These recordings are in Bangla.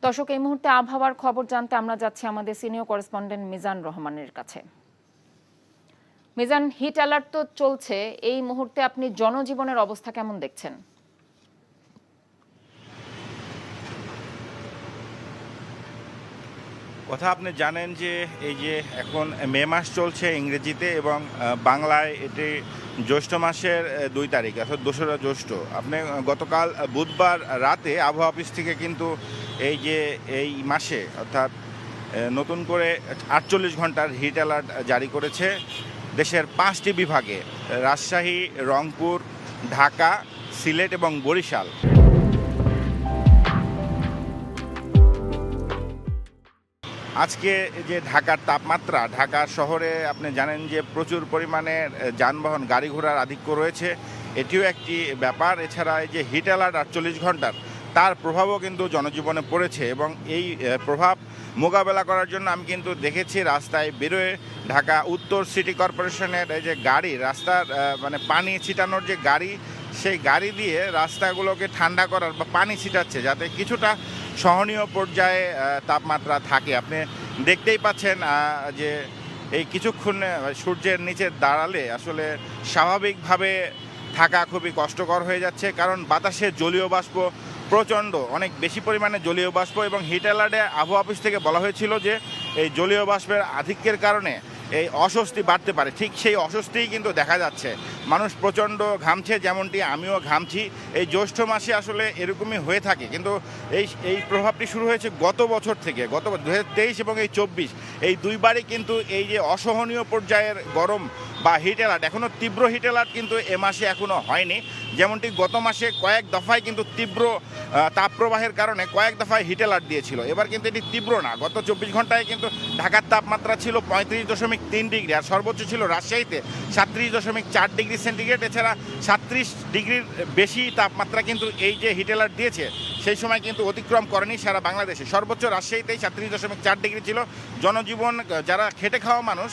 দর্শক, এই মুহূর্তে আবহাওয়ার খবর জানতে আমরা যাচ্ছি আমাদের সিনিয়র করেসপন্ডেন্ট মিজান রহমানের কাছে। মিজান, হিট অ্যালার্ট তো চলছে, এই মুহূর্তে আপনি জনজীবনের অবস্থা কেমন দেখছেন? কথা আপনি জানেন যে এই যে এখন মে মাস চলছে ইংরেজিতে এবং বাংলায় এটি জ্যৈষ্ঠ মাসের 2 তারিখ অর্থাৎ 2রা জ্যৈষ্ঠ। আপনি গতকাল বুধবার রাতে আবহাওয়া অফিস থেকে কিন্তু এই যে এই মাসে অর্থাৎ নতুন করে 48 ঘন্টার হিট অ্যালার্ট জারি করেছে দেশের 5টি বিভাগে: রাজশাহী, রংপুর, ঢাকা, সিলেট এবং বরিশাল। আজকে যে ঢাকার তাপমাত্রা, ঢাকা শহরে আপনি জানেন যে প্রচুর পরিমাণে যানবাহন গাড়ি ঘোড়ার আধিক্য রয়েছে, এটিও একটি ব্যাপার। এছাড়া এই যে হিট অ্যালার্ট 48 ঘন্টার, তার প্রভাবও কিন্তু জনজীবনে পড়েছে এবং এই প্রভাব মোকাবেলা করার জন্য আমি কিন্তু দেখেছি রাস্তায় বেরোয় ঢাকা উত্তর সিটি কর্পোরেশনের এই যে গাড়ি, রাস্তার মানে পানি ছিটানোর যে গাড়ি, সেই গাড়ি দিয়ে রাস্তাগুলোকে ঠান্ডা করার বা পানি ছিটাচ্ছে যাতে কিছুটা সহনীয় পর্যায়ে তাপমাত্রা থাকে। আপনি দেখতেই পাচ্ছেন যে এই কিছুক্ষণ সূর্যের নিচে দাঁড়ালে আসলে স্বাভাবিকভাবে থাকা খুবই কষ্টকর হয়ে যাচ্ছে, কারণ বাতাসে জলীয় বাষ্প প্রচণ্ড, অনেক বেশি পরিমাণে জলীয় বাষ্প। এবং হিট অ্যালার্টে আবহাওয়া অফিস থেকে বলা হয়েছিল যে এই জলীয় বাষ্পের আধিক্যের কারণে এই অস্বস্তি বাড়তে পারে। ঠিক সেই অস্বস্তিই কিন্তু দেখা যাচ্ছে, মানুষ প্রচণ্ড ঘামছে, যেমনটি আমিও ঘামছি। এই জ্যৈষ্ঠ মাসে আসলে এরকমই হয়ে থাকে, কিন্তু এই প্রভাবটি শুরু হয়েছে গত বছর থেকে, গত 2023 এবং এই 24, এই দুইবারই কিন্তু এই যে অসহনীয় পর্যায়ের গরম বা হিট অ্যালার্ট, এখনও তীব্র হিট অ্যালার্ট কিন্তু এ মাসে এখনও হয়নি। যেমনটি গত মাসে কয়েক দফায় কিন্তু তীব্র তাপপ্রবাহের কারণে কয়েক দফায় হিট অ্যালার্ট দিয়েছিল, এবার কিন্তু এটি তীব্র না। গত 24 ঘন্টায় কিন্তু ঢাকার তাপমাত্রা ছিল 35.3 ডিগ্রি, আর সর্বোচ্চ ছিল রাজশাহীতে 37.4 ডিগ্রি সেন্টিগ্রেড। এছাড়া 37 ডিগ্রির বেশি তাপমাত্রা কিন্তু এই যে হিট অ্যালার্ট দিয়েছে সেই সময় কিন্তু অতিক্রম করেনি সারা বাংলাদেশে। সর্বোচ্চ রাজশাহীতেই 37.4 ডিগ্রি ছিল। জনজীবন, যারা খেটে খাওয়া মানুষ,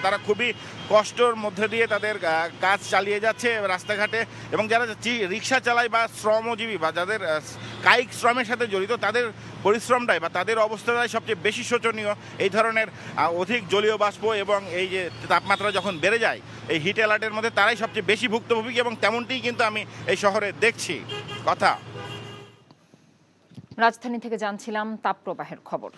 তারা খুবই কষ্টের মধ্যে দিয়ে তাদের কাজ চালিয়ে যাচ্ছে রাস্তাঘাটে, এবং যারা রিক্সা চালায় বা শ্রমজীবী বা যাদের কায়িক শ্রমের সাথে জড়িত, তাদের পরিশ্রমটাই বা তাদের অবস্থাটাই সবচেয়ে বেশি শোচনীয়। এই ধরনের অধিক জলীয় বাষ্প এবং এই যে তাপমাত্রা যখন বেড়ে যায় এই হিট অ্যালার্টের মধ্যে, তারাই সবচেয়ে বেশি ভুক্তভোগী, এবং তেমনটিই কিন্তু আমি এই শহরে দেখছি। রাজধানী থেকে জানছিলাম তাপপ্রবাহের খবর।